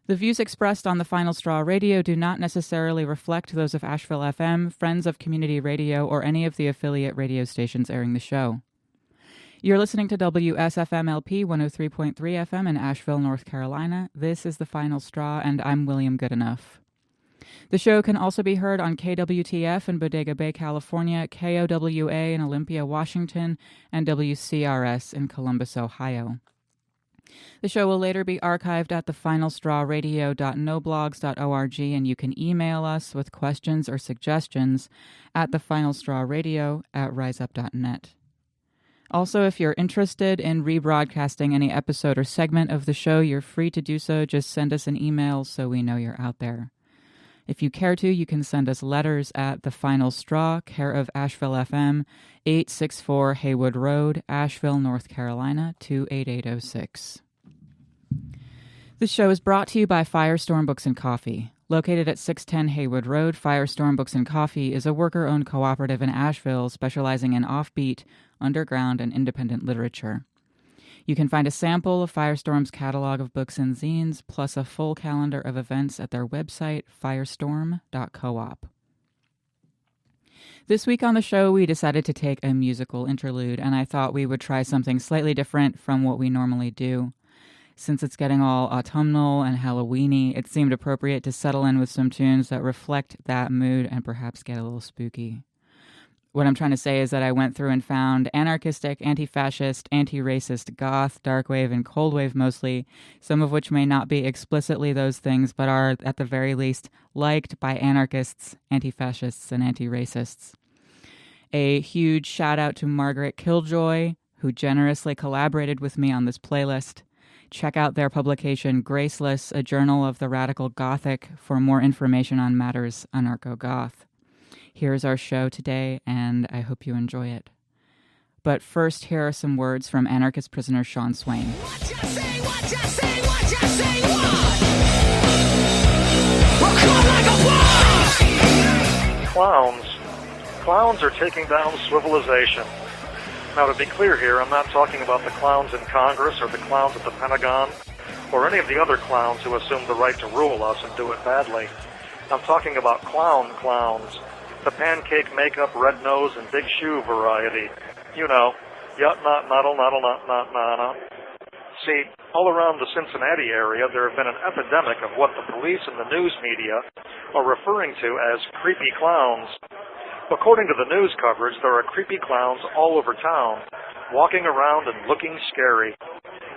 The views expressed on the Final Straw Radio do not necessarily reflect those of Asheville FM, Friends of Community Radio, or any of the affiliate radio stations airing the show. You're listening to WSFM-LP 103.3 FM in Asheville, North Carolina. This is The Final Straw, and I'm William Goodenough. The show can also be heard on KWTF in Bodega Bay, California, KOWA in Olympia, Washington, and WCRS in Columbus, Ohio. The show will later be archived at thefinalstrawradio.noblogs.org, and you can email us with questions or suggestions at thefinalstrawradio@riseup.net. Also, if you're interested in rebroadcasting any episode or segment of the show, you're free to do so. Just send us an email so we know you're out there. If you care to, you can send us letters at The Final Straw, care of Asheville FM, 864 Haywood Road, Asheville, North Carolina, 28806. This show is brought to you by Firestorm Books and Coffee. Located at 610 Haywood Road, Firestorm Books and Coffee is a worker-owned cooperative in Asheville specializing in offbeat, underground, and independent literature. You can find a sample of Firestorm's catalog of books and zines, plus a full calendar of events at their website, firestorm.coop. This week on the show, we decided to take a musical interlude, and I thought we would try something slightly different from what we normally do. Since it's getting all autumnal and Halloween-y, it seemed appropriate to settle in with some tunes that reflect that mood and perhaps get a little spooky. What I'm trying to say is that I went through and found anarchistic, antifascist, antiracist, goth, darkwave, and coldwave mostly, some of which may not be explicitly those things, but are, at the very least, liked by anarchists, antifascists, and antiracists. A huge shout-out to Margaret Killjoy, who generously collaborated with me on this playlist. Check out their publication, Graceless, a journal of the radical Gothic, for more information on matters anarcho-goth. Here's our show today, and I hope you enjoy it. But first, here are some words from anarchist prisoner Sean Swain. What you say, what you say, what you say, what? Clowns are taking down civilization. Now, to be clear here, I'm not talking about the clowns in Congress or the clowns at the Pentagon or any of the other clowns who assume the right to rule us and do it badly. I'm talking about clowns. The pancake makeup, red nose, and big shoe variety. You know, yut, not, noddle, not. See, all around the Cincinnati area, there have been an epidemic of what the police and the news media are referring to as creepy clowns. According to the news coverage, there are creepy clowns all over town, walking around and looking scary.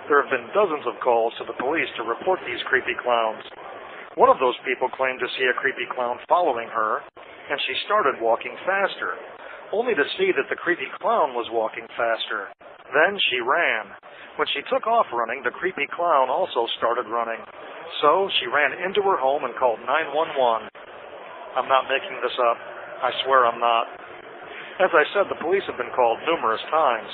There have been dozens of calls to the police to report these creepy clowns. One of those people claimed to see a creepy clown following her, and she started walking faster, only to see that the creepy clown was walking faster. Then she ran. When she took off running, the creepy clown also started running. So she ran into her home and called 911. I'm not making this up. I swear I'm not. As I said, the police have been called numerous times.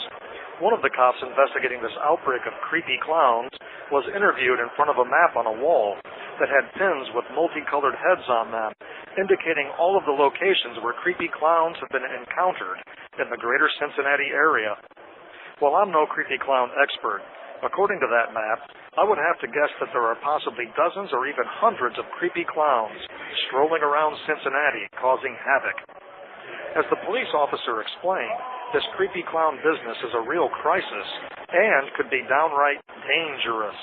One of the cops investigating this outbreak of creepy clowns was interviewed in front of a map on a wall that had pins with multicolored heads on them, indicating all of the locations where creepy clowns have been encountered in the greater Cincinnati area. While I'm no creepy clown expert, according to that map, I would have to guess that there are possibly dozens or even hundreds of creepy clowns strolling around Cincinnati, causing havoc. As the police officer explained, this creepy clown business is a real crisis and could be downright dangerous.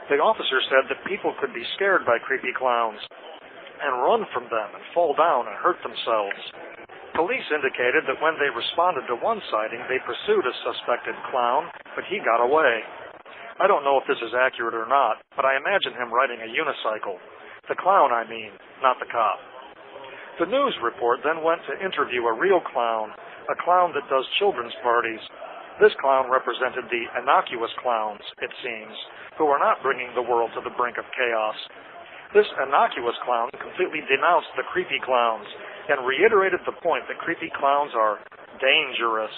The officer said that people could be scared by creepy clowns and run from them and fall down and hurt themselves. Police indicated that when they responded to one sighting, they pursued a suspected clown, but he got away. I don't know if this is accurate or not, but I imagine him riding a unicycle. The clown, I mean, not the cop. The news report then went to interview a real clown, a clown that does children's parties. This clown represented the innocuous clowns, it seems, who are not bringing the world to the brink of chaos. This innocuous clown completely denounced the creepy clowns and reiterated the point that creepy clowns are dangerous.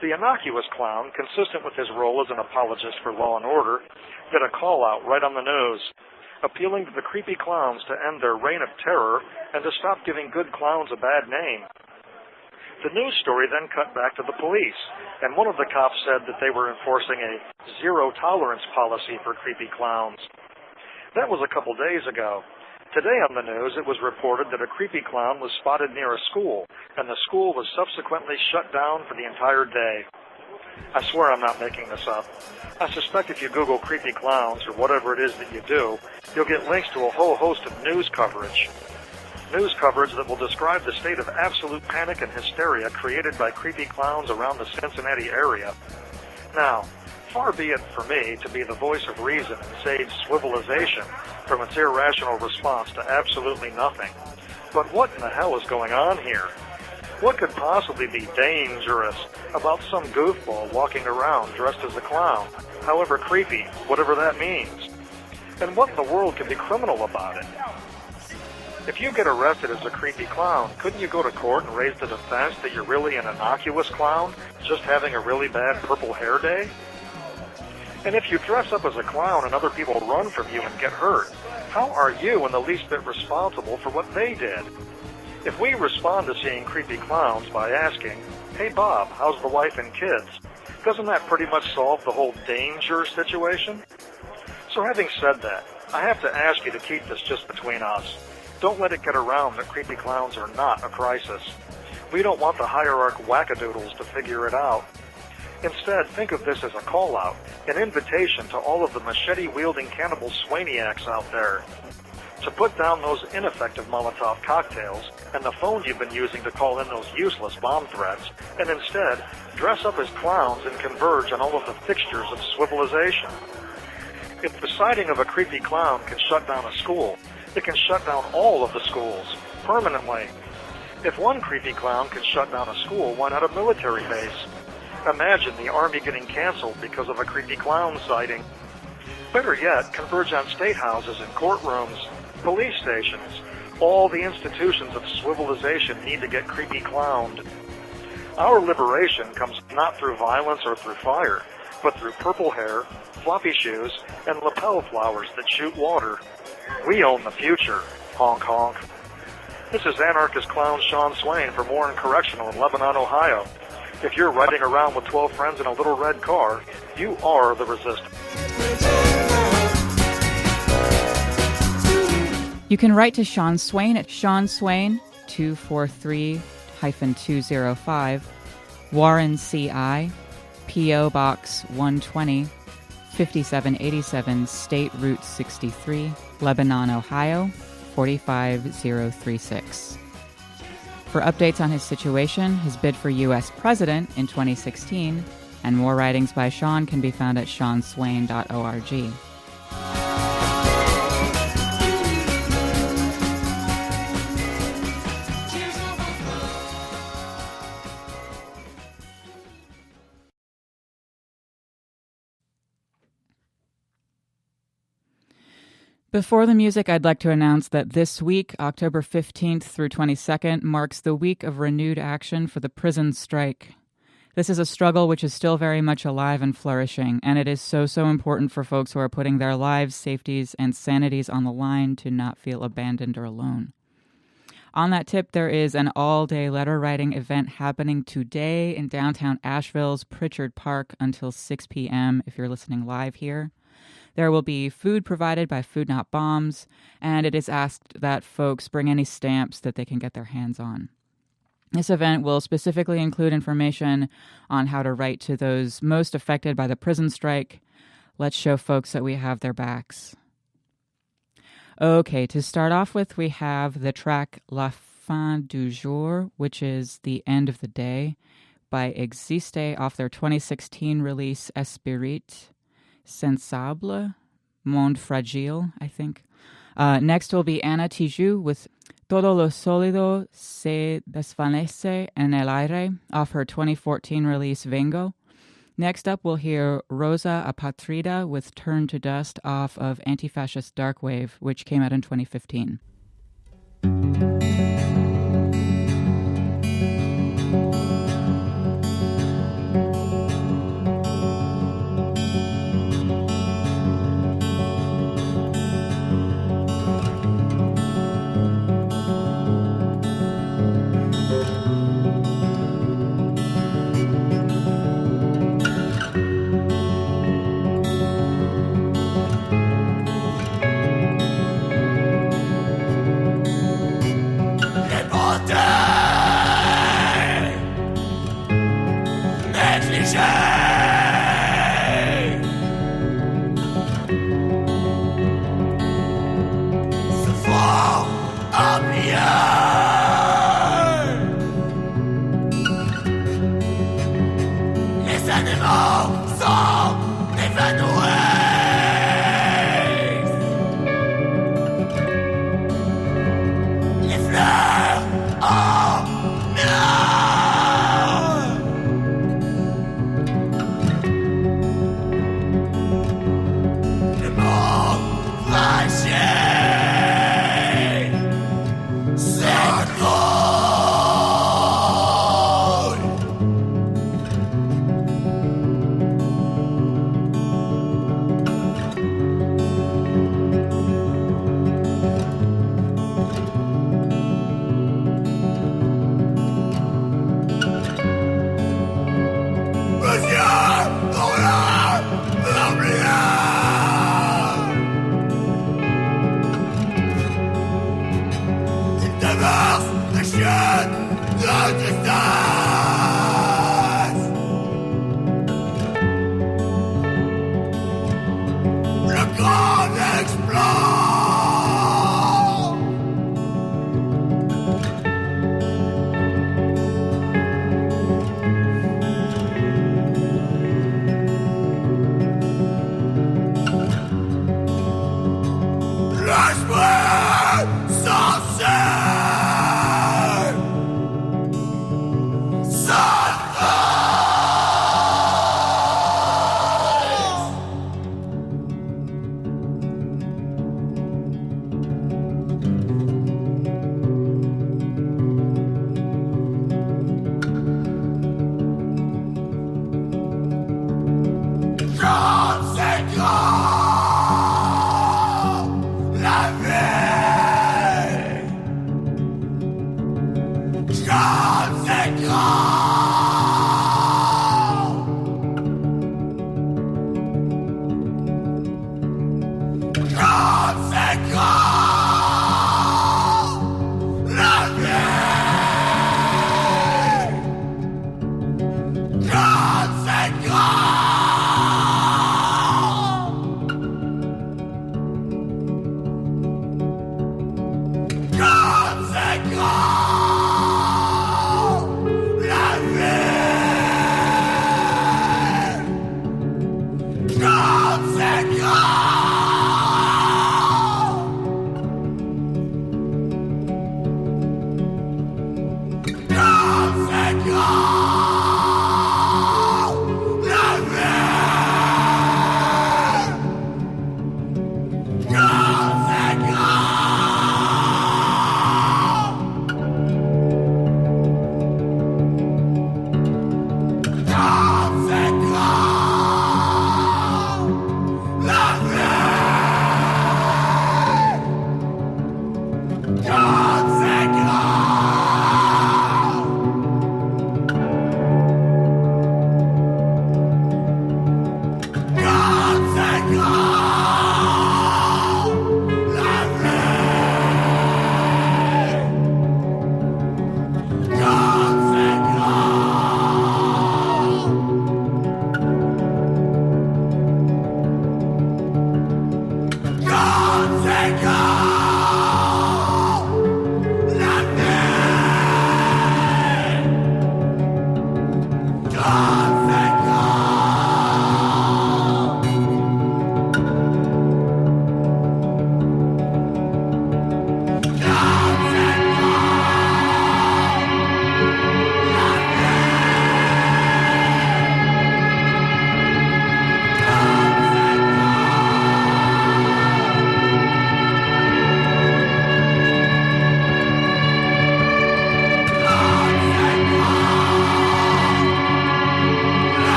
The innocuous clown, consistent with his role as an apologist for law and order, did a call-out right on the news, appealing to the creepy clowns to end their reign of terror and to stop giving good clowns a bad name. The news story then cut back to the police, and one of the cops said that they were enforcing a zero-tolerance policy for creepy clowns. That was a couple days ago. Today on the news, it was reported that a creepy clown was spotted near a school, and the school was subsequently shut down for the entire day. I swear I'm not making this up. I suspect if you Google creepy clowns, or whatever it is that you do, you'll get links to a whole host of news coverage. News coverage that will describe the state of absolute panic and hysteria created by creepy clowns around the Cincinnati area. Now, far be it for me to be the voice of reason and save civilization from its irrational response to absolutely nothing. But what in the hell is going on here? What could possibly be dangerous about some goofball walking around dressed as a clown, however creepy, whatever that means? And what in the world could be criminal about it? If you get arrested as a creepy clown, couldn't you go to court and raise the defense that you're really an innocuous clown, just having a really bad purple hair day? And if you dress up as a clown and other people run from you and get hurt, how are you in the least bit responsible for what they did? If we respond to seeing creepy clowns by asking, "Hey Bob, how's the wife and kids?" doesn't that pretty much solve the whole danger situation? So having said that, I have to ask you to keep this just between us. Don't let it get around that creepy clowns are not a crisis. We don't want the hierarch wackadoodles to figure it out. Instead, think of this as a call-out, an invitation to all of the machete-wielding cannibal Swainiacs out there to put down those ineffective Molotov cocktails and the phone you've been using to call in those useless bomb threats, and instead dress up as clowns and converge on all of the fixtures of civilization. If the sighting of a creepy clown can shut down a school, it can shut down all of the schools, permanently. If one creepy clown can shut down a school, why not a military base? Imagine the Army getting canceled because of a creepy clown sighting. Better yet, converge on state houses and courtrooms, police stations. All the institutions of civilization need to get creepy clowned. Our liberation comes not through violence or through fire, but through purple hair, floppy shoes, and lapel flowers that shoot water. We own the future. Honk honk. This is Anarchist clown Sean Swain from Warren Correctional in Lebanon, Ohio. If you're riding around with 12 friends in a little red car, you are the resistance. You can write to Sean Swain at Sean Swain 243-205, Warren CI, P.O. Box 120, 5787 State Route 63, Lebanon, Ohio 45036. For updates on his situation, his bid for U.S. President in 2016, and more writings by Sean can be found at seanswain.org. Before the music, I'd like to announce that this week, October 15th through 22nd, marks the week of renewed action for the prison strike. This is a struggle which is still very much alive and flourishing, and it is so important for folks who are putting their lives, safeties, and sanities on the line to not feel abandoned or alone. On that tip, there is an all-day letter-writing event happening today in downtown Asheville's Pritchard Park until 6 p.m. if you're listening live here. There will be food provided by Food Not Bombs, and it is asked that folks bring any stamps that they can get their hands on. This event will specifically include information on how to write to those most affected by the prison strike. Let's show folks that we have their backs. Okay, to start off with, we have the track La Fin du Jour, which is The End of the Day, by Existe off their 2016 release Esprit Sensible, Monde Fragile, I think. Next will be Anna Tijoux with Todo lo sólido se desvanece en el aire off her 2014 release Vengo. Next up, we'll hear Rosa Apatrida with Turn to Dust off of Antifascist Darkwave, which came out in 2015.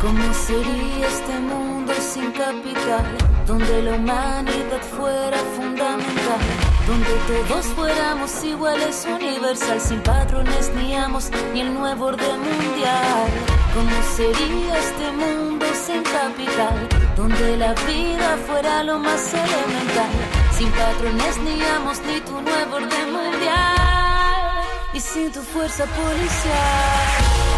¿Cómo sería este mundo sin capital? Donde la humanidad fuera fundamental, donde todos fuéramos iguales, universal, sin patrones ni amos, ni el nuevo orden mundial. ¿Cómo sería este mundo sin capital? Donde la vida fuera lo más elemental, sin patrones ni amos, ni tu nuevo orden mundial, y sin tu fuerza policial.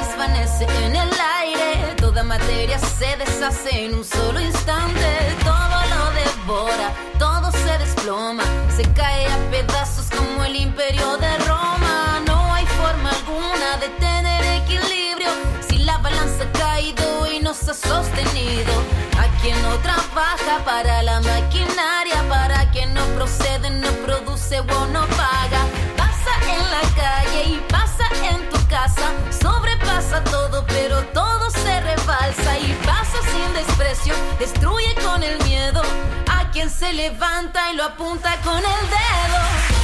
desvanece en el aire. Toda materia se deshace en un solo instante. Todo lo devora, todo se desploma, se cae a pedazos como el imperio de Roma. No hay forma alguna de tener equilibrio si la balanza ha caído y no se ha sostenido. A quien no trabaja para la maquinaria, para quien no procede, no produce o no paga. Pasa en la calle y pasa en tu casa, sobrepasa todo pero todo se rebalsa y pasa sin desprecio, destruye con el miedo a quien se levanta y lo apunta con el dedo.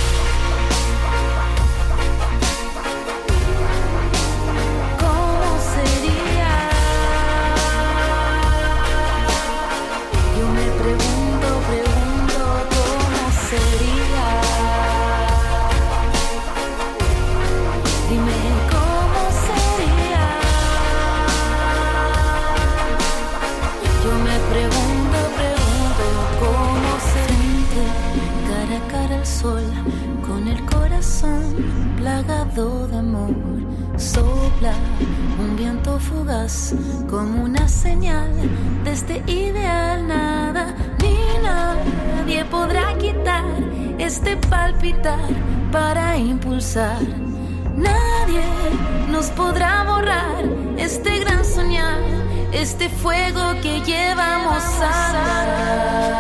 Con el corazón plagado de amor, sopla un viento fugaz como una señal de este ideal. Nada ni nadie podrá quitar este palpitar para impulsar. Nadie nos podrá borrar este gran soñar, este fuego que llevamos a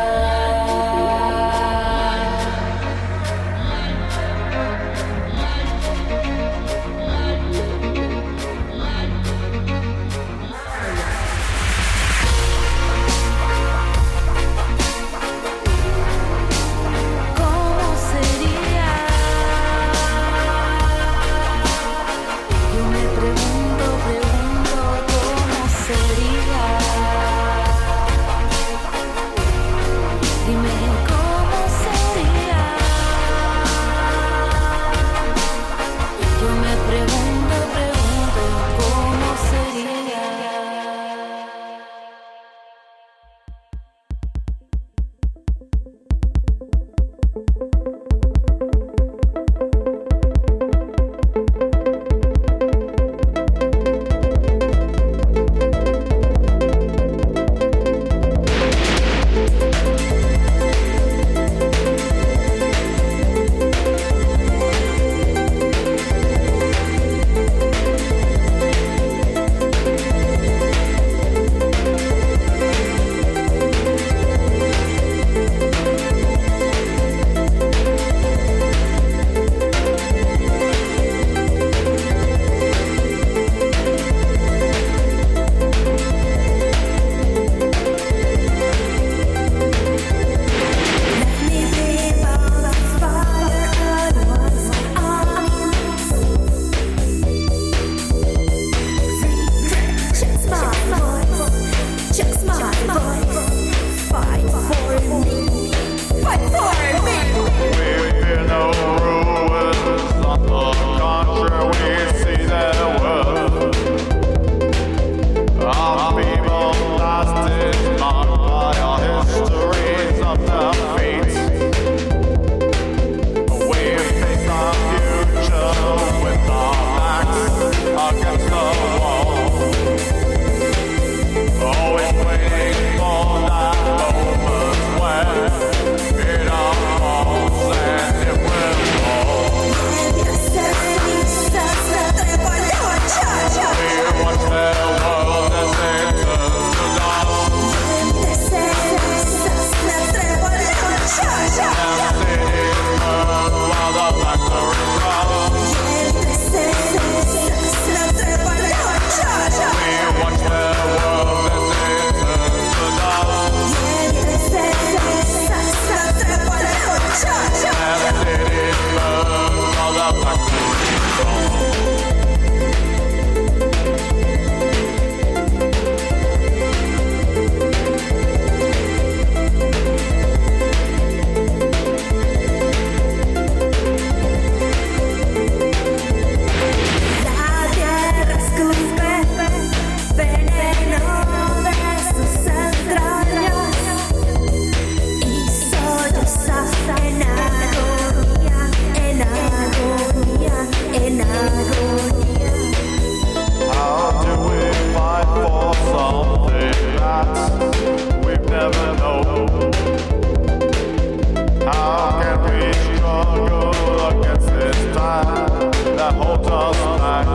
that holds us back.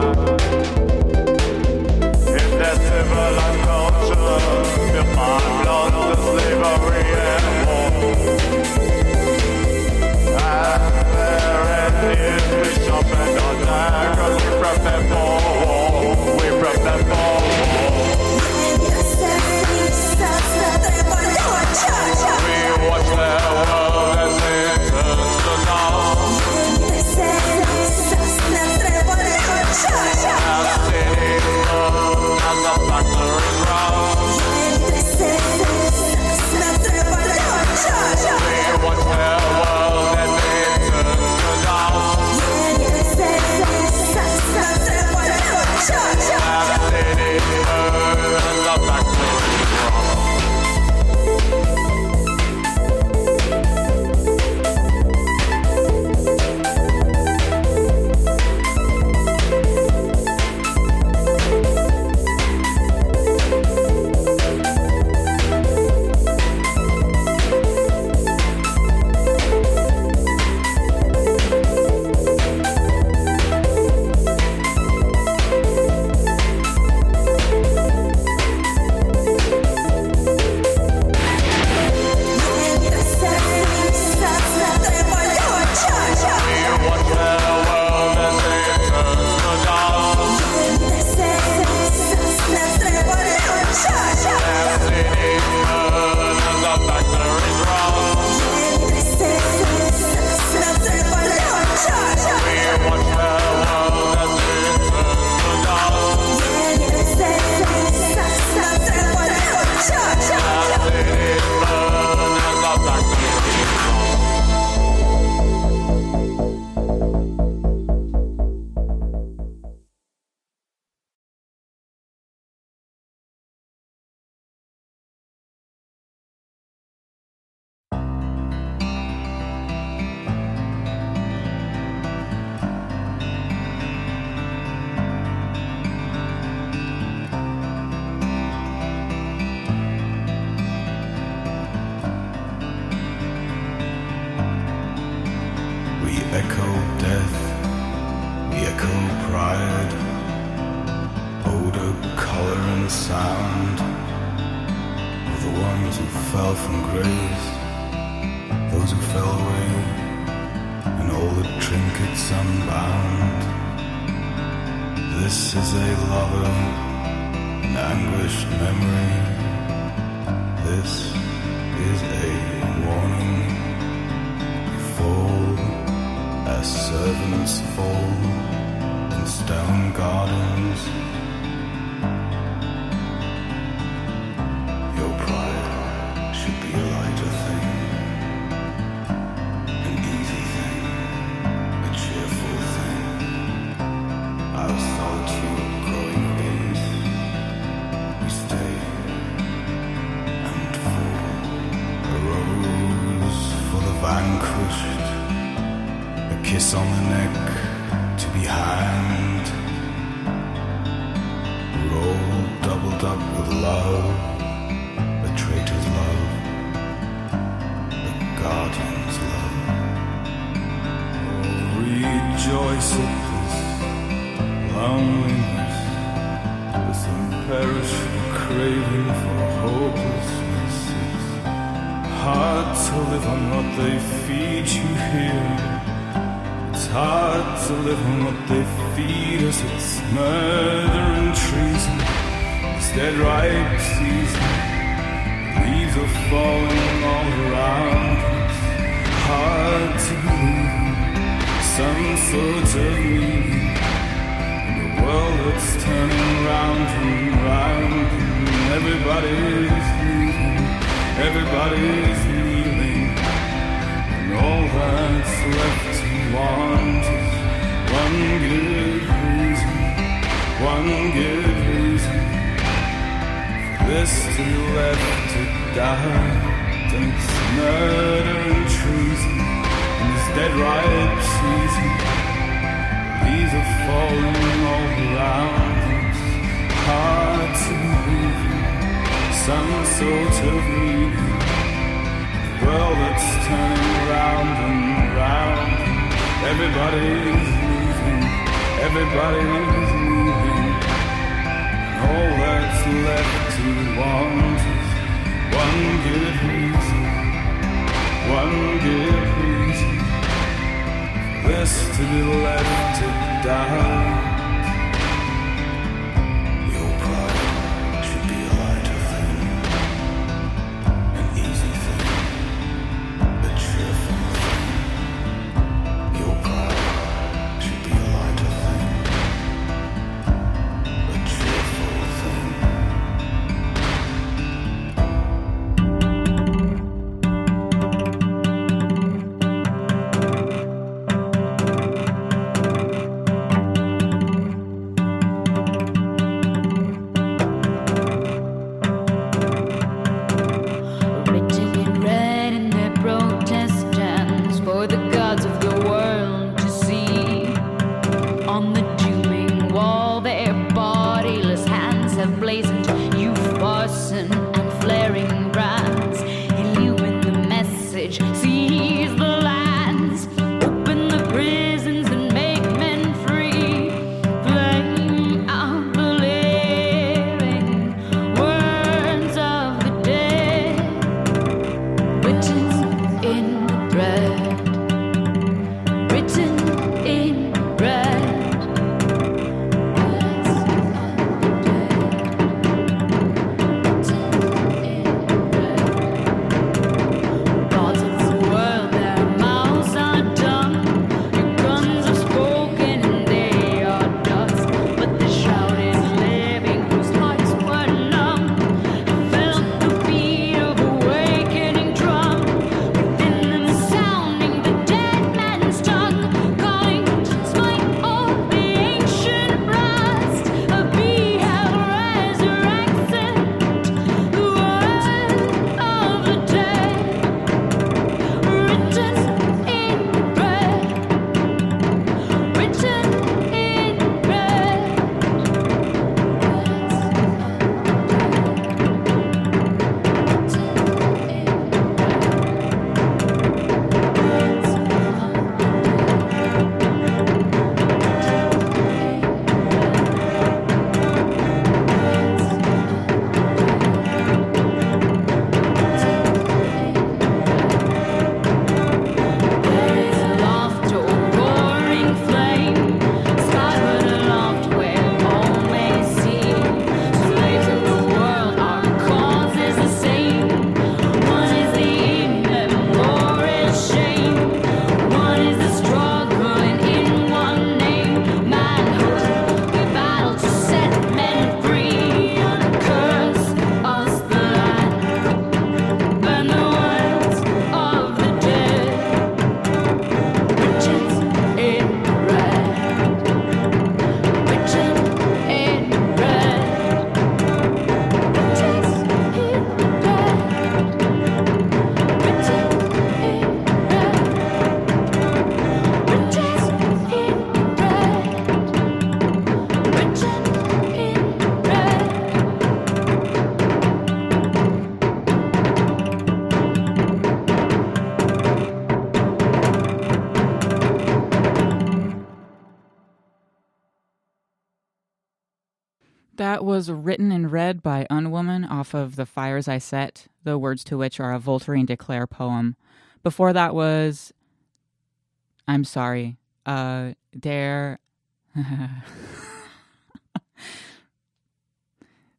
In that civilized culture, we find blood to slavery and war. And their enemies we sharpen our daggers, we prep them for war. We prep them for war. We watch their world as it turns to dust. As cities burn, as the factories rust. We watch their world as it turns to dust. As cities burn, as the factories rust. Everybody's leaving. Everybody's leaving, and all that's left to want is one good reason for this to be left to die. Your pride should be a lighter thing, an easy thing, a cheerful thing. Your pride should be a lighter thing, a cheerful thing. Written in red in their protest stands for the gods of the world to see. On the dooming wall, their bodiless hands have blazoned youth, arson, and flaring brands. Illumine the message, seize the lands, open the prisons and make men free. Flame out the living words of the dead, written in the bread, written in bread. Gods of the world, their mouths are dumb. Your guns have spoken and they are dust. But the shouted living whose hearts were numb felt the beat of awakening drum. Within them sounding the dead man's tongue, calling smite of the ancient rust. A beheld resurrected, the word of the dead, written in bread, written in bread. There is aloft a roaring flame, skyward aloft where all may see. Slaves of the world, our cause is the same. One is the immemorial shame. One is the struggle and in one name, manhood. We battle to set men free. Curse us the land, burn the words of the dead. Written in red, written in red, written in red, written in red, written in That was Written in Red by Unwoman off of The Fires I Set, the words to which are a Voltairine de Cleyre poem. Before that was, I'm sorry, Der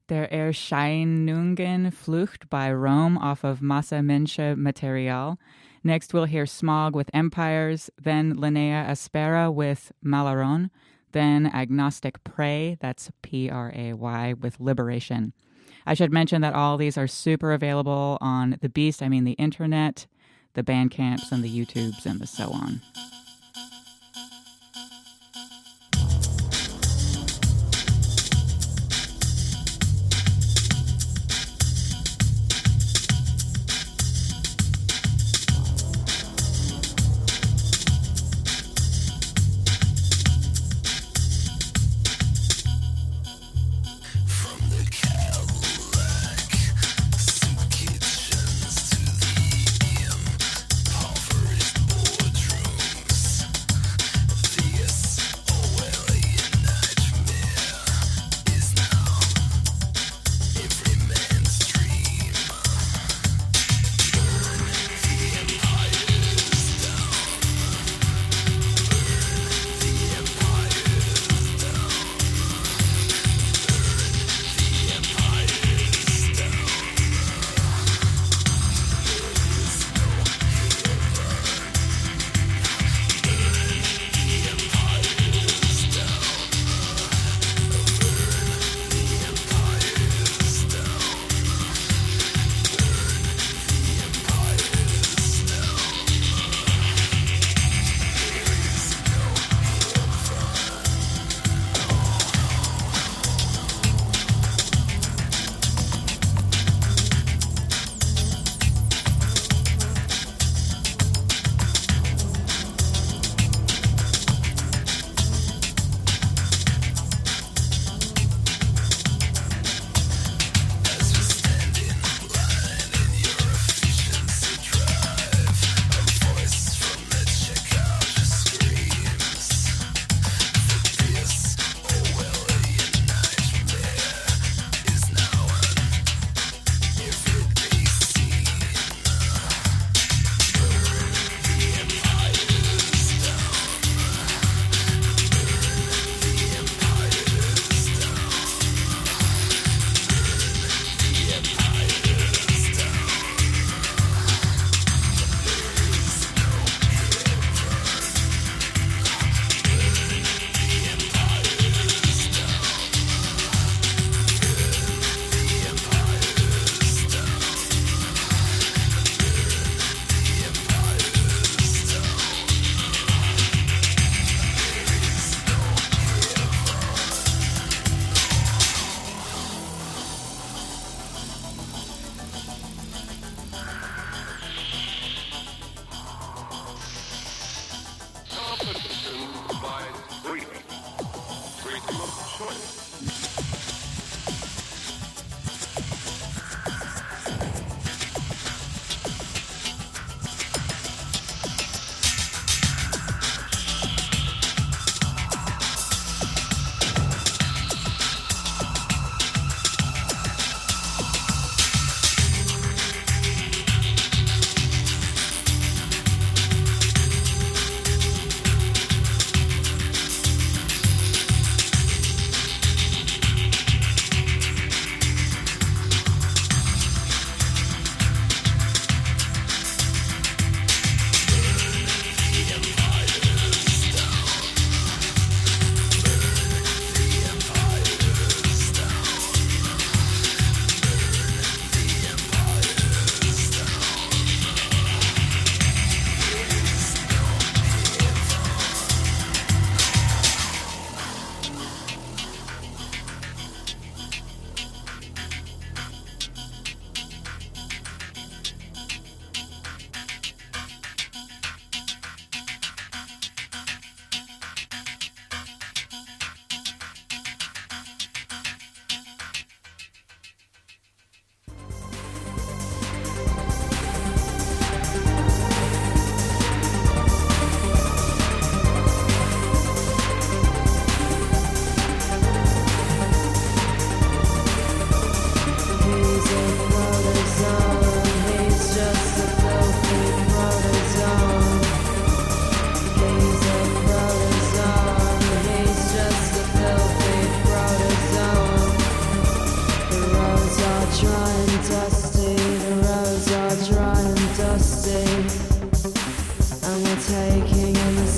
Der Erscheinungen Flucht by Rome off of Massa Mensch Material. Next we'll hear Smog with Empires, then Linnea Aspera with Malaron, then Agnostic Prey, that's Pray, with Liberation. I should mention that all these are super available on the Beast, I mean the internet, the Bandcamps, and the YouTubes, and the so on. Kitchens to the impoverished boardrooms.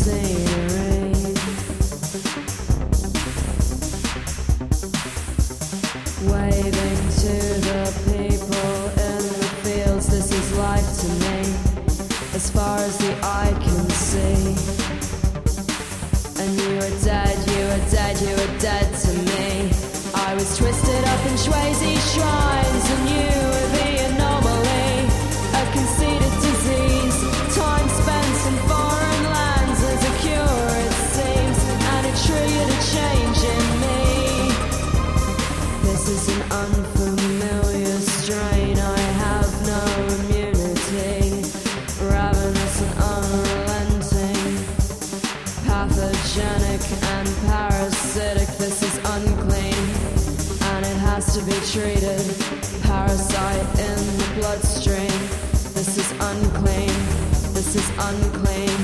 scenery. Waving to the people in the fields, this is life to me, as far as the eye can see. And you were dead, you were dead, you were dead to me. I was twisted up in Swayze shrines, and you were the anomaly, a conceited disease. Time spent in foreign lands as a cure, it seems, and it triggered a change in me. This is an unfamiliar strain, I have no immunity, ravenous and unrelenting, pathogenic and parasitic. This is unclean, and it has to be treated. Parasite in the bloodstream. This is unclean, this is unclean.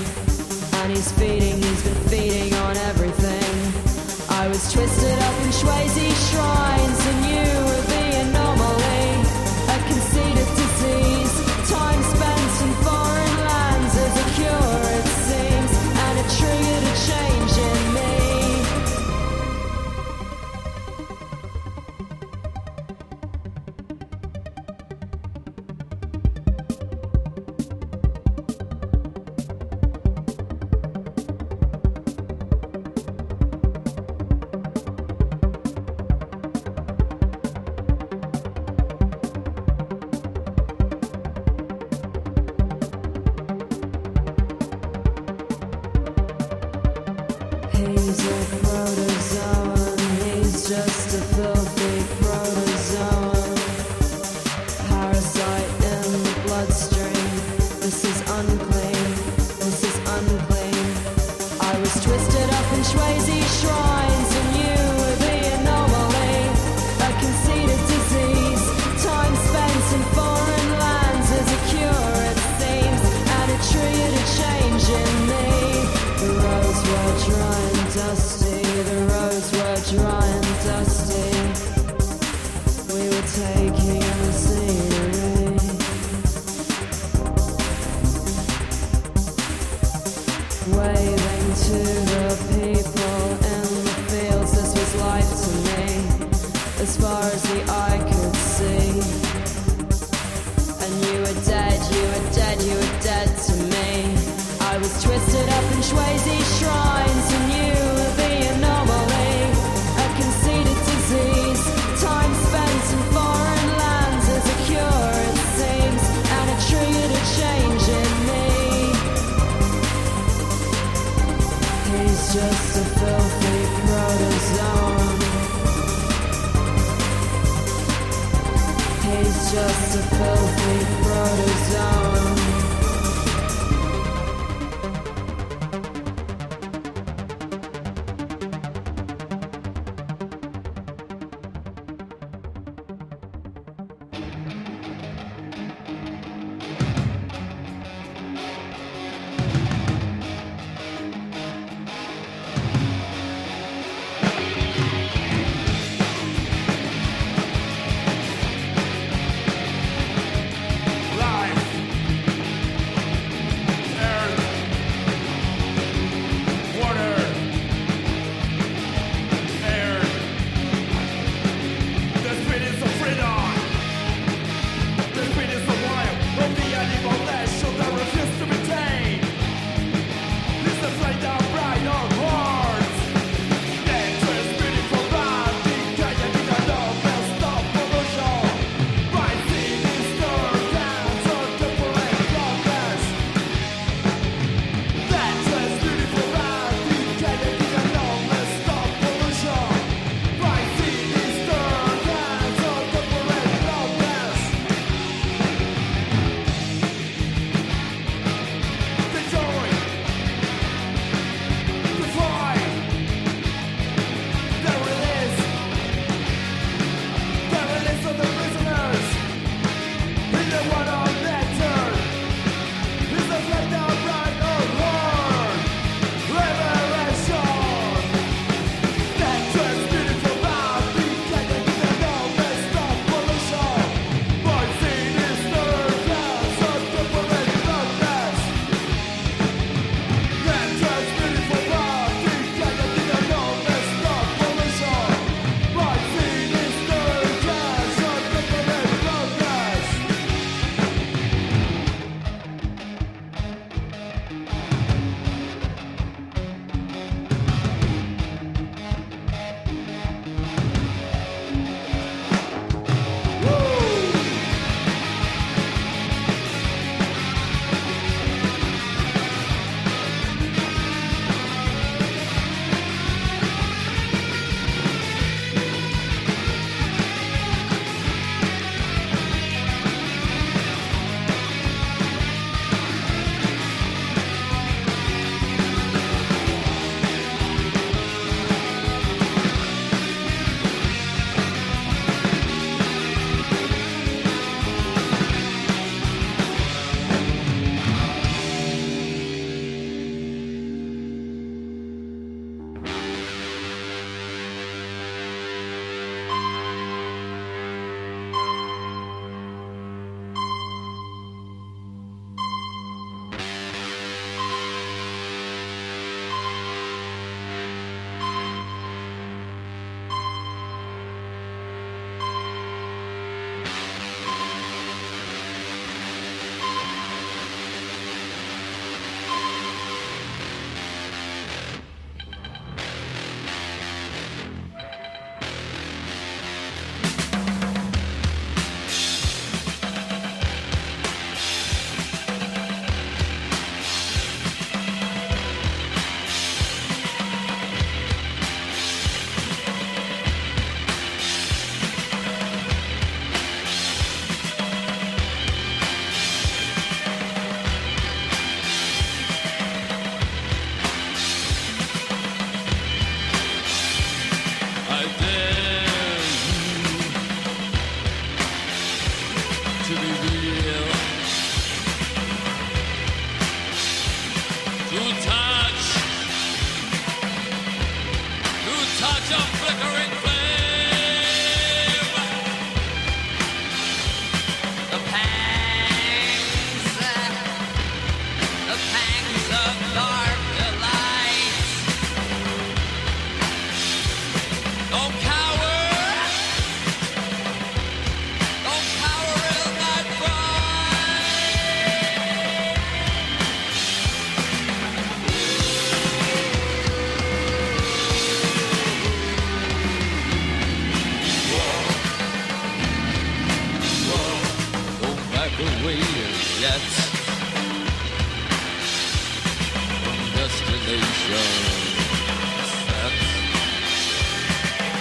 And he's been feeding on everything. I was twisted up in Swayze shrines, and you were the anomaly, a conceited disease. Time spent in foreign lands as a cure, it seems, and it triggered a change in me. He's a protozoan, he's just a filthy protozoan. Parasite in the bloodstream. This is unclean, this is unclean. I was twisted up in Swayze shrines, and you were the anomaly, a conceited disease. Time spent in foreign lands as a cure, it seems, and it triggered a change in me. The roads were dry and dusty, the roads were dry and dusty. We were taking in the scenery. Waving to the people in the fields, this was life to me, as far as the eye could see. And you were dead, you were dead, you were dead to me. I was twisted up in Swayze shrines, and you were the anomaly, a conceited disease. Time spent in foreign lands as a cure, it seems, and it triggered a change in me. He's just a filthy protozoan. He's just a filthy protozoan. Life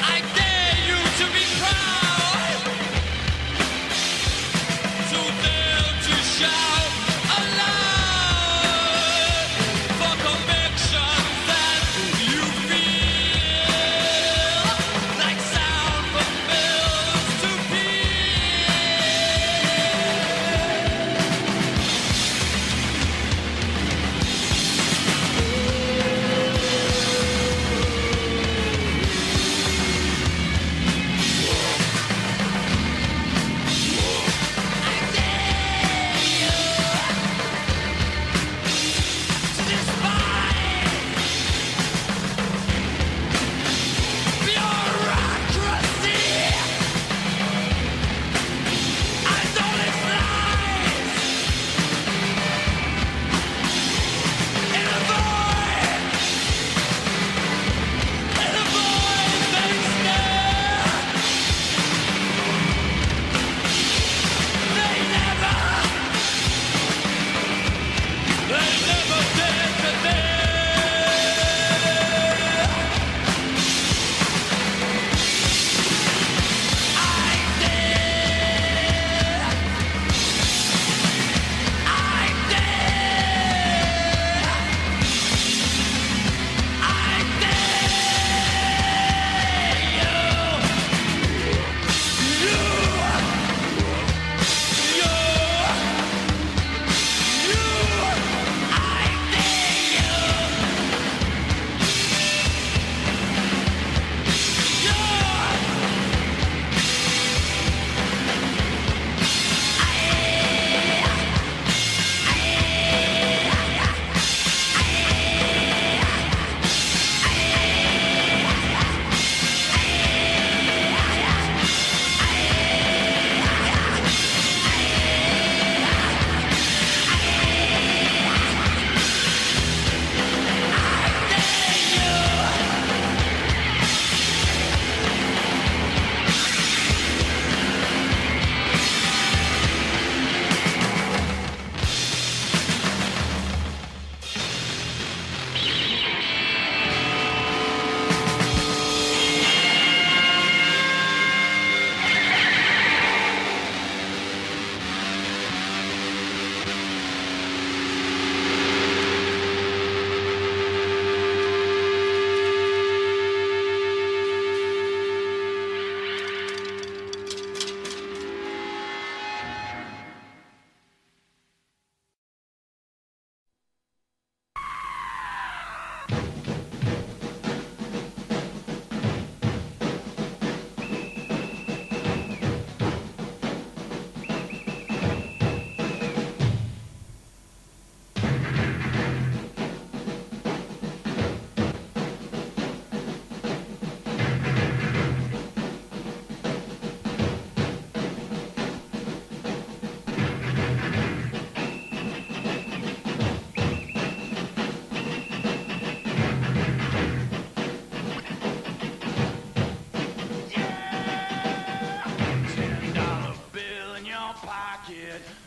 I dare you to be proud, to dare to shout aloud for convictions that you feel like sound from bills to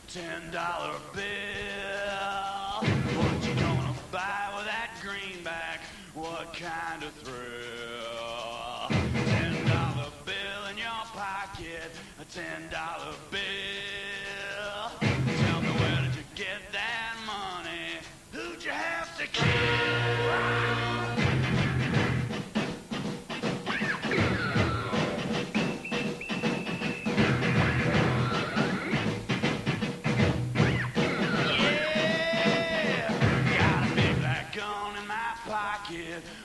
$10 bill. What you gonna buy with that greenback? What kind of thrill? $10 bill in your pocket, a $10 bill. Tell me, where did you get that money? Who'd you have to kill?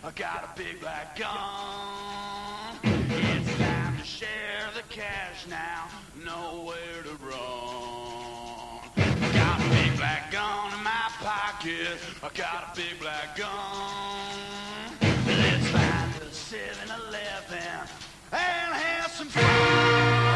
I got a big black gun. It's time to share the cash now. Nowhere to run. I got a big black gun in my pocket. I got a big black gun. Let's find the 7-Eleven and have some fun.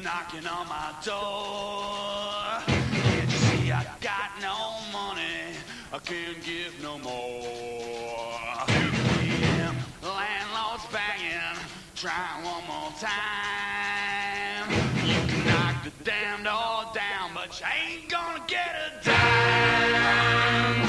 knocking on my door. Can't you see I got no money? I can't give no more. Yeah, landlord's banging, try one more time. You can knock the damn door down, but you ain't gonna get a dime.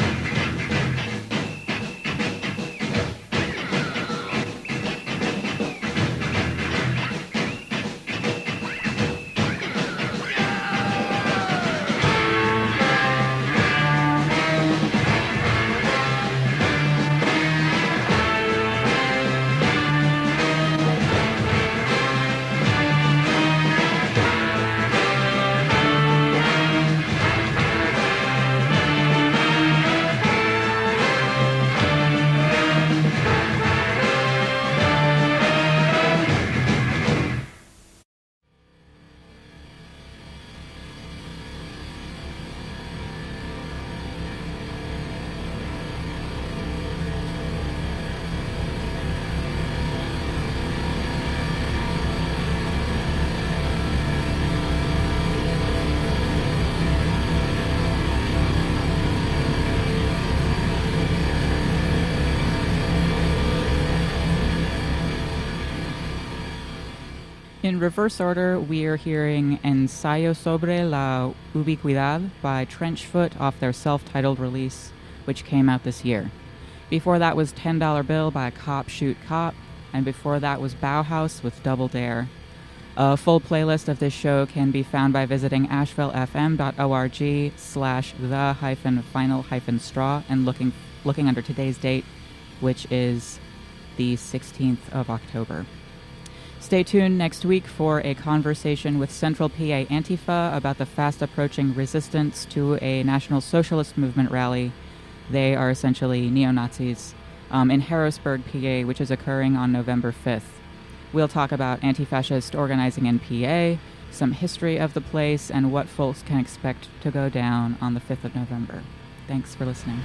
In reverse order, we are hearing Ensayo sobre la Ubicuidad by Trenchfoot off their self-titled release, which came out this year. Before that was $10 Bill by Cop Shoot Cop, and before that was Bauhaus with Double Dare. A full playlist of this show can be found by visiting ashevillefm.org/the-final-straw and looking under today's date, which is the 16th of October. Stay tuned next week for a conversation with Central PA Antifa about the fast-approaching resistance to a National Socialist Movement rally. They are essentially neo-Nazis in Harrisburg, PA, which is occurring on November 5th. We'll talk about anti-fascist organizing in PA, some history of the place, and what folks can expect to go down on the 5th of November. Thanks for listening.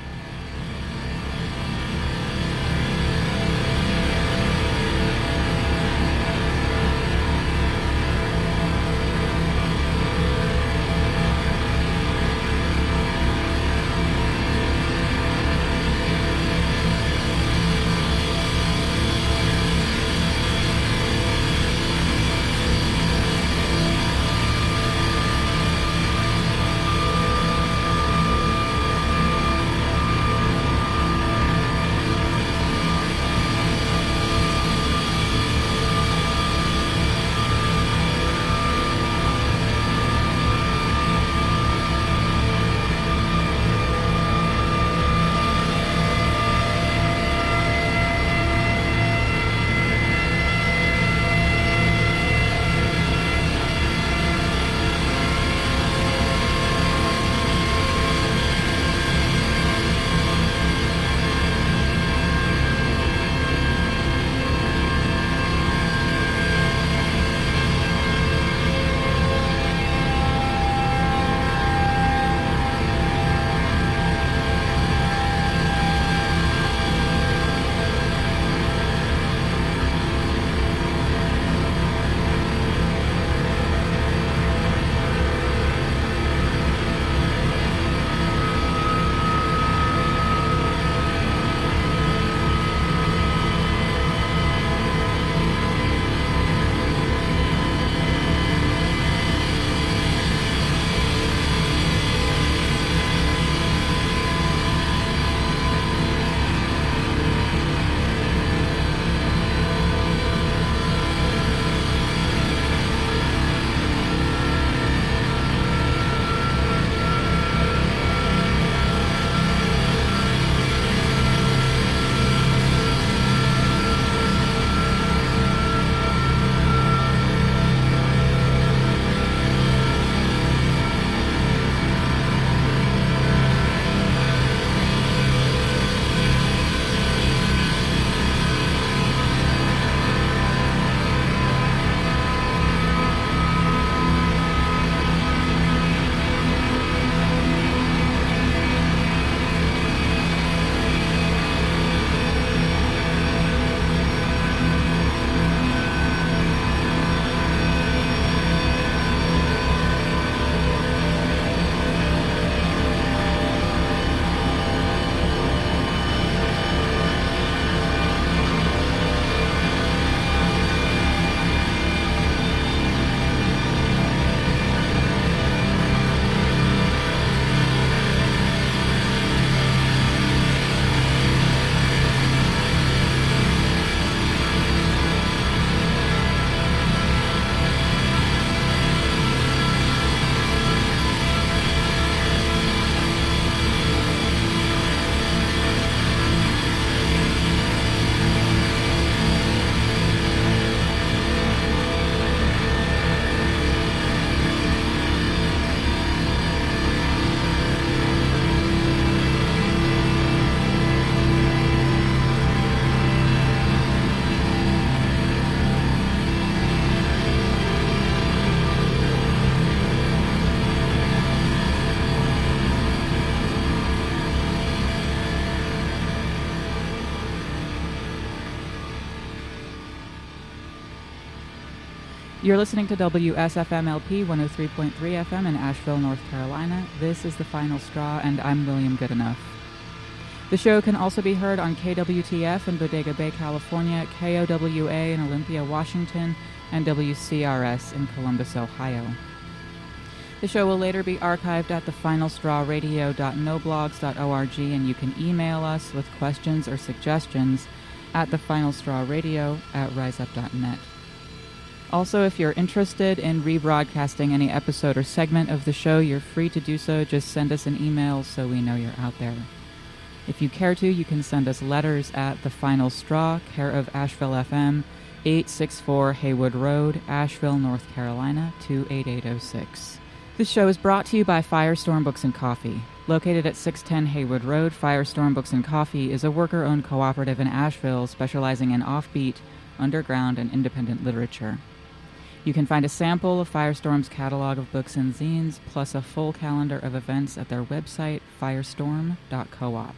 You're listening to WSFM-LP 103.3 FM in Asheville, North Carolina. This is The Final Straw, and I'm William Goodenough. The show can also be heard on KWTF in Bodega Bay, California, KOWA in Olympia, Washington, and WCRS in Columbus, Ohio. The show will later be archived at thefinalstrawradio.noblogs.org, and you can email us with questions or suggestions at thefinalstrawradio@riseup.net. Also, if you're interested in rebroadcasting any episode or segment of the show, you're free to do so. Just send us an email so we know you're out there. If you care to, you can send us letters at The Final Straw, care of Asheville FM, 864 Haywood Road, Asheville, North Carolina, 28806. This show is brought to you by Firestorm Books and Coffee. Located at 610 Haywood Road, Firestorm Books and Coffee is a worker-owned cooperative in Asheville specializing in offbeat, underground, and independent literature. You can find a sample of Firestorm's catalog of books and zines, plus a full calendar of events at their website, firestorm.coop.